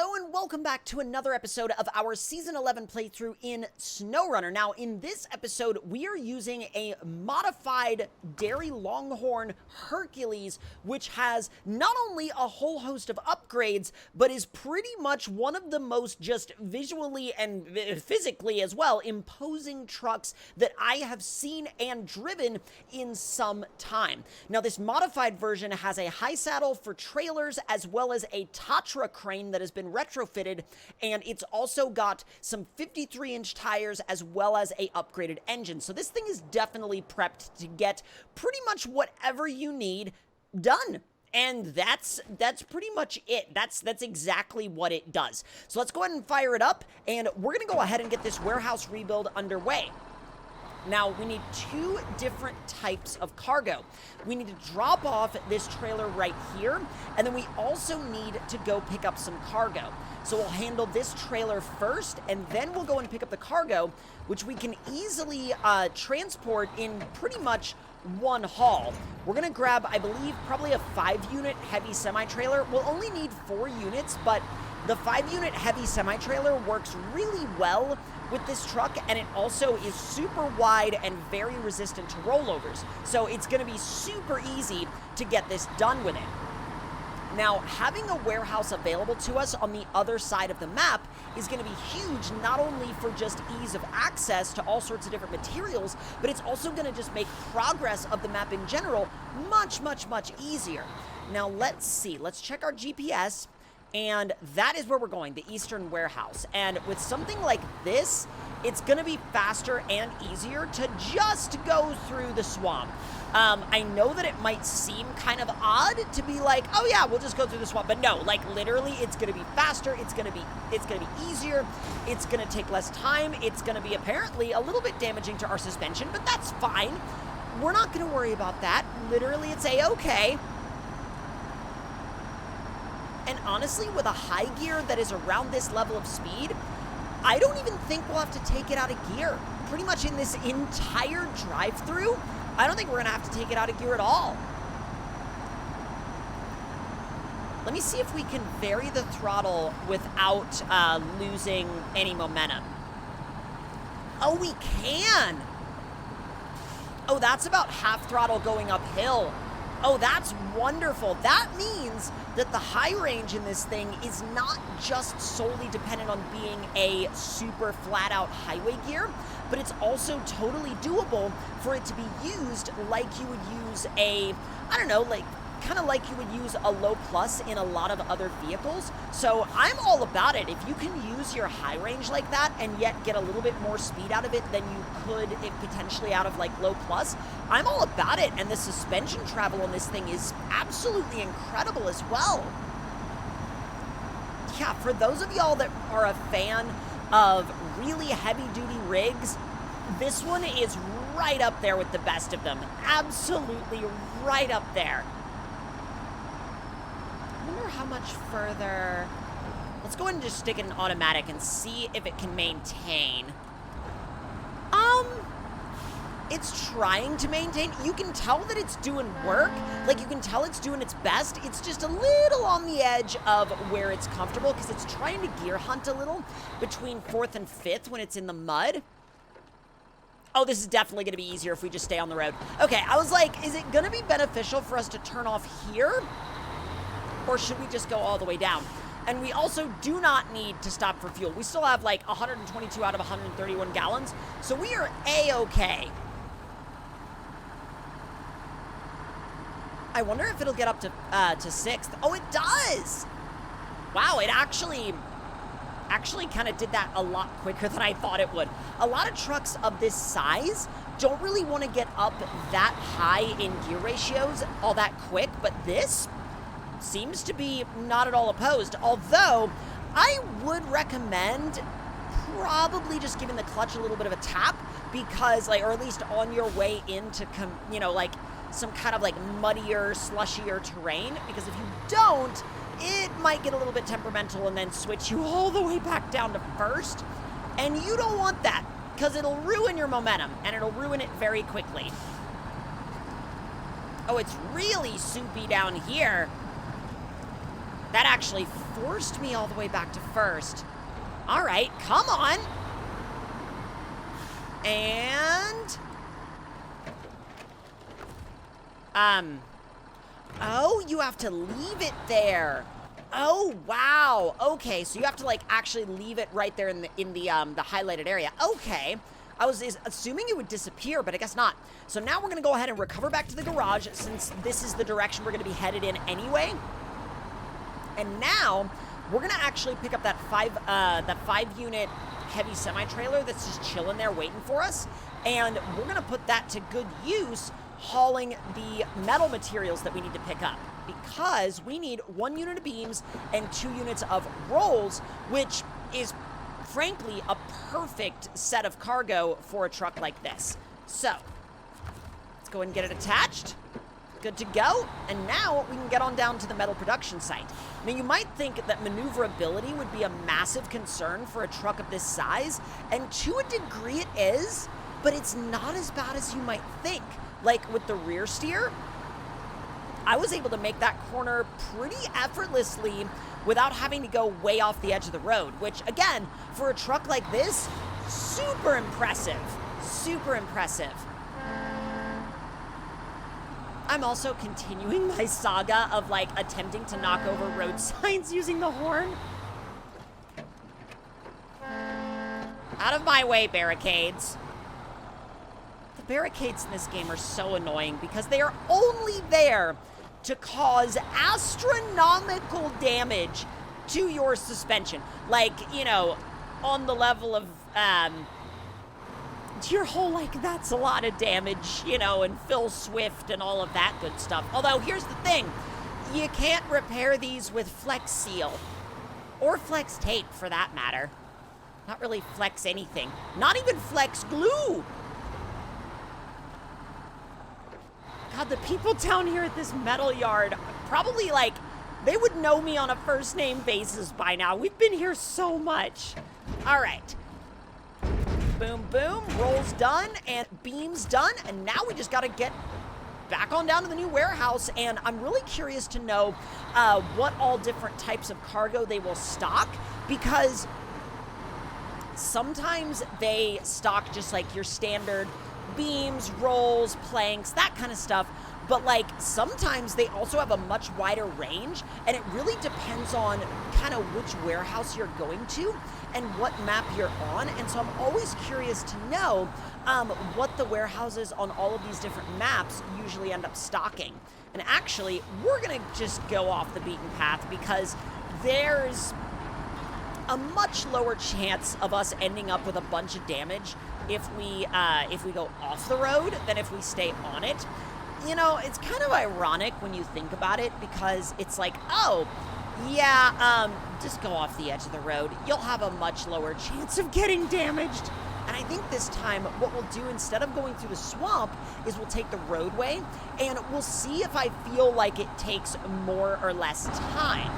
Hello and welcome back to another episode of our Season 11 playthrough in SnowRunner. Now, in this episode, we are using a modified Dairy Longhorn Hercules, which has not only a whole host of upgrades, but is pretty much one of the most just visually and physically as well imposing trucks that I have seen and driven in some time. Now, this modified version has a high saddle for trailers as well as a Tatra crane that has been retrofitted, and it's also got some 53-inch tires as well as a upgraded engine. So this thing is definitely prepped to get pretty much whatever you need done. And that's pretty much it. That's exactly what it does. So let's go ahead and fire it up, and we're gonna go ahead and get this warehouse rebuild underway. Now, we need two different types of cargo. We need to drop off this trailer right here, and then we also need to go pick up some cargo. So we'll handle this trailer first, and then we'll go and pick up the cargo, which we can easily transport in pretty much one haul. We're gonna grab, I believe, probably a 5-unit heavy semi-trailer. We'll only need 4 units, but the 5-unit heavy semi-trailer works really well with this truck, and it also is super wide and very resistant to rollovers. So it's gonna be super easy to get this done with it. Now, having a warehouse available to us on the other side of the map is going to be huge, not only for just ease of access to all sorts of different materials, but it's also going to just make progress of the map in general much, much, much easier. Now, let's see. Let's check our GPS, and that is where we're going, the Eastern Warehouse. And with something like this, it's going to be faster and easier to just go through the swamp. I know that it might seem kind of odd to be like, oh yeah, we'll just go through the swamp, but no, like literally it's gonna be faster, it's gonna be easier, it's gonna take less time, it's gonna be apparently a little bit damaging to our suspension, but that's fine. We're not gonna worry about that. Literally, it's a-okay. And honestly, with a high gear that is around this level of speed, I don't even think we'll have to take it out of gear. Pretty much in this entire drive-through, I don't think we're gonna have to take it out of gear at all. Let me see if we can vary the throttle without losing any momentum. Oh, we can! Oh, that's about half throttle going uphill. Oh, that's wonderful. That means that the high range in this thing is not just solely dependent on being a super flat-out highway gear, but it's also totally doable for it to be used like you would use a, I don't know, like kind of like you would use a low plus in a lot of other vehicles. So I'm all about it. If you can use your high range like that and yet get a little bit more speed out of it than you could potentially out of like low plus, I'm all about it. And the suspension travel on this thing is absolutely incredible as well. Yeah, for those of y'all that are a fan of really heavy duty rigs, this one is right up there with the best of them. Absolutely right up there. I wonder how much further. Let's go ahead and just stick it in automatic and see if it can maintain. It's trying to maintain. You can tell that it's doing work. Like, you can tell it's doing its best. It's just a little on the edge of where it's comfortable because it's trying to gear hunt a little between 4th and 5th when it's in the mud. Oh, this is definitely going to be easier if we just stay on the road. Okay, I was like, is it going to be beneficial for us to turn off here? Or should we just go all the way down? And we also do not need to stop for fuel. We still have like 122 out of 131 gallons, so we are a-okay. I wonder if it'll get up to 6th. Oh, it does! Wow, it actually kind of did that a lot quicker than I thought it would. A lot of trucks of this size don't really want to get up that high in gear ratios all that quick, but this seems to be not at all opposed. Although, I would recommend probably just giving the clutch a little bit of a tap because, like, or at least on your way into, you know, like some kind of like muddier, slushier terrain, because if you don't, it might get a little bit temperamental and then switch you all the way back down to 1st. And you don't want that because it'll ruin your momentum and it'll ruin it very quickly. Oh, it's really soupy down here. That actually forced me all the way back to first. All right, come on. And... Oh, you have to leave it there. Oh, wow. Okay, so you have to, like, actually leave it right there in the highlighted area. Okay. I was assuming it would disappear, but I guess not. So now we're going to go ahead and recover back to the garage since this is the direction we're going to be headed in anyway. And now we're going to actually pick up that 5-unit heavy semi-trailer that's just chilling there waiting for us. And we're going to put that to good use hauling the metal materials that we need to pick up, because we need 1 unit of beams and 2 units of rolls, which is frankly a perfect set of cargo for a truck like this. So let's go ahead and get it attached. Good to go. And now we can get on down to the metal production site. Now you might think that maneuverability would be a massive concern for a truck of this size, and to a degree it is, but it's not as bad as you might think. Like with the rear steer, I was able to make that corner pretty effortlessly without having to go way off the edge of the road, which again, for a truck like this, super impressive. Super impressive. I'm also continuing my saga of like attempting to knock over road signs using the horn. Out of my way, barricades. The barricades in this game are so annoying because they are only there to cause astronomical damage to your suspension. Like, you know, on the level of, your whole, like, that's a lot of damage, you know, and Phil Swift and all of that good stuff. Although, here's the thing. You can't repair these with Flex Seal. Or Flex Tape, for that matter. Not really Flex anything. Not even Flex Glue! God, the people down here at this metal yard, probably, like, they would know me on a first-name basis by now. We've been here so much. All right. Boom, boom. Rolls done and beams done. And now we just got to get back on down to the new warehouse. And I'm really curious to know what all different types of cargo they will stock, because sometimes they stock just like your standard beams, rolls, planks, that kind of stuff. But like sometimes they also have a much wider range, and it really depends on kind of which warehouse you're going to and what map you're on. And so I'm always curious to know what the warehouses on all of these different maps usually end up stocking. And actually, we're gonna just go off the beaten path because there's a much lower chance of us ending up with a bunch of damage if we go off the road than if we stay on it. You know, it's kind of ironic when you think about it, because it's like, oh, yeah, just go off the edge of the road. You'll have a much lower chance of getting damaged. And I think this time what we'll do, instead of going through the swamp, is we'll take the roadway, and we'll see if I feel like it takes more or less time.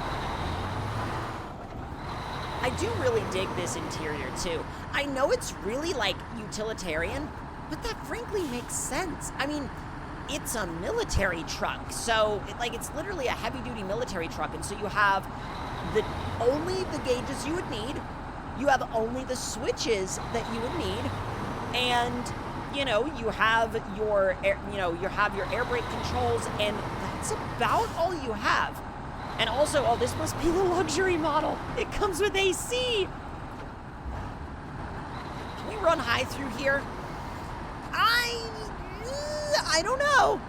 I do really dig this interior too. I know it's really like utilitarian, but that frankly makes sense. I mean, it's a military truck, so it's literally a heavy-duty military truck, and so you have only the gauges you would need, you have only the switches that you would need, and you know, you have your air brake controls, and that's about all you have. And also, oh, this must be the luxury model. It comes with AC. Can we run high through here? I don't know.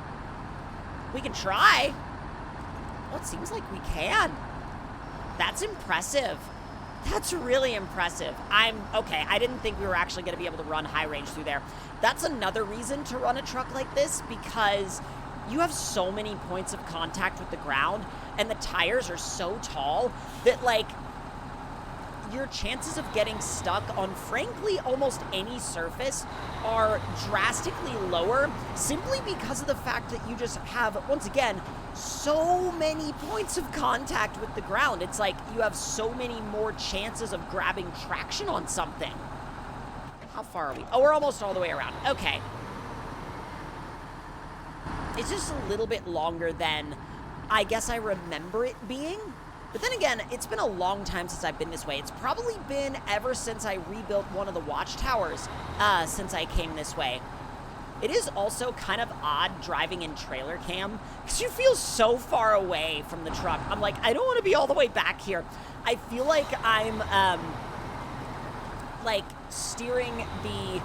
We can try. Well, it seems like we can. That's impressive. That's really impressive. Okay, I didn't think we were actually going to be able to run high range through there. That's another reason to run a truck like this, because you have so many points of contact with the ground, and the tires are so tall that, like, your chances of getting stuck on, frankly, almost any surface are drastically lower, simply because of the fact that you just have, once again, so many points of contact with the ground. It's like you have so many more chances of grabbing traction on something. How far are we? Oh, we're almost all the way around. Okay. It's just a little bit longer than I guess I remember it being. But then again, it's been a long time since I've been this way. It's probably been ever since I rebuilt one of the watchtowers since I came this way. It is also kind of odd driving in trailer cam because you feel so far away from the truck. I'm like, I don't want to be all the way back here. I feel like I'm like steering the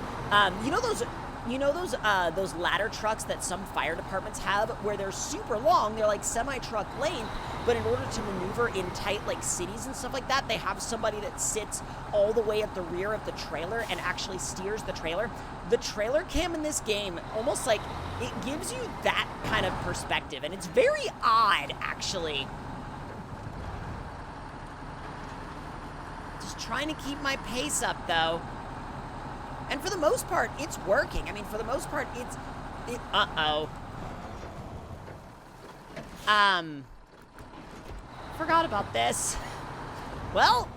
those ladder trucks that some fire departments have where they're super long, they're like semi-truck length, but in order to maneuver in tight like cities and stuff like that, they have somebody that sits all the way at the rear of the trailer and actually steers the trailer. The trailer cam in this game, almost like it gives you that kind of perspective, and it's very odd, actually. Just trying to keep my pace up, though. And for the most part, it's working. I mean, for the most part, uh-oh. Forgot about this. Well,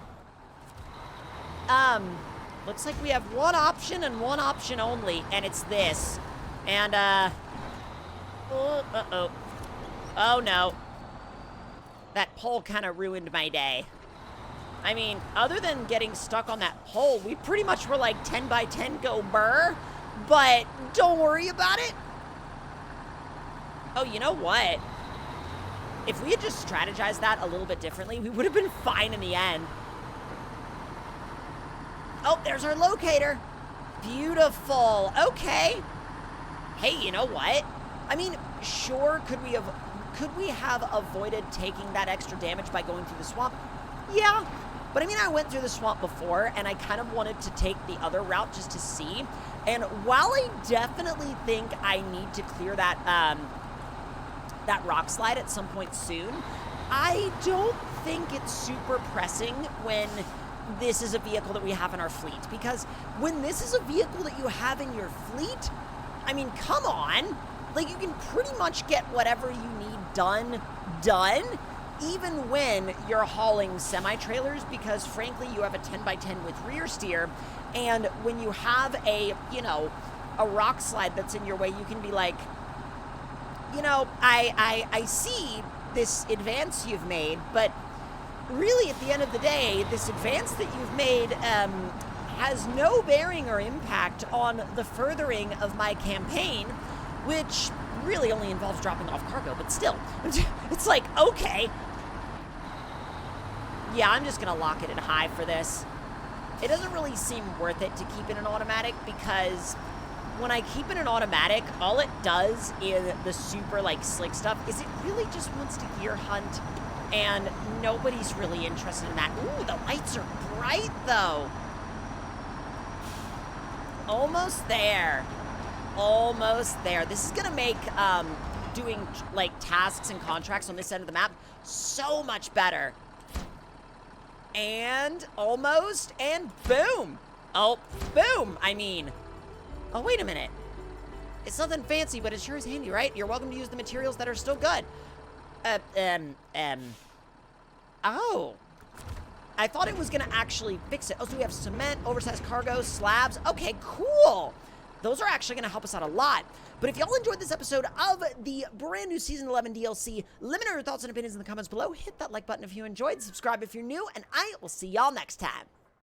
looks like we have one option and one option only, and it's this. And, uh-oh. Oh, no. That pole kind of ruined my day. I mean, other than getting stuck on that pole, we pretty much were like 10 by 10 go burr, but don't worry about it. Oh, you know what? If we had just strategized that a little bit differently, we would have been fine in the end. Oh, there's our locator. Beautiful. Okay. Hey, you know what? I mean, sure, could we have avoided taking that extra damage by going through the swamp? Yeah. But I mean, I went through the swamp before, and I kind of wanted to take the other route just to see. And while I definitely think I need to clear that that rock slide at some point soon, I don't think it's super pressing when this is a vehicle that we have in our fleet. Because when this is a vehicle that you have in your fleet, I mean, come on. Like, you can pretty much get whatever you need done, even when you're hauling semi-trailers, because frankly, you have a 10 by 10 with rear steer, and when you have a rock slide that's in your way, you can be like, I see this advance you've made, but really at the end of the day, this advance that you've made has no bearing or impact on the furthering of my campaign, which really only involves dropping off cargo, but still, it's like, okay. Yeah, I'm just gonna lock it in high for this. It doesn't really seem worth it to keep it in automatic, because when I keep it in automatic, all it does in the super like slick stuff is it really just wants to gear hunt, and nobody's really interested in that. Ooh, the lights are bright though. Almost there. Almost there. This is gonna make doing like tasks and contracts on this end of the map so much better. And almost, and boom. Oh, boom, I mean. Oh, wait a minute. It's nothing fancy, but it sure is handy, right? You're welcome to use the materials that are still good. Oh. I thought it was gonna actually fix it. Oh, so we have cement, oversized cargo, slabs. Okay, cool. Those are actually gonna help us out a lot. But if y'all enjoyed this episode of the brand new Season 11 DLC, let me know your thoughts and opinions in the comments below. Hit that like button if you enjoyed, subscribe if you're new, and I will see y'all next time.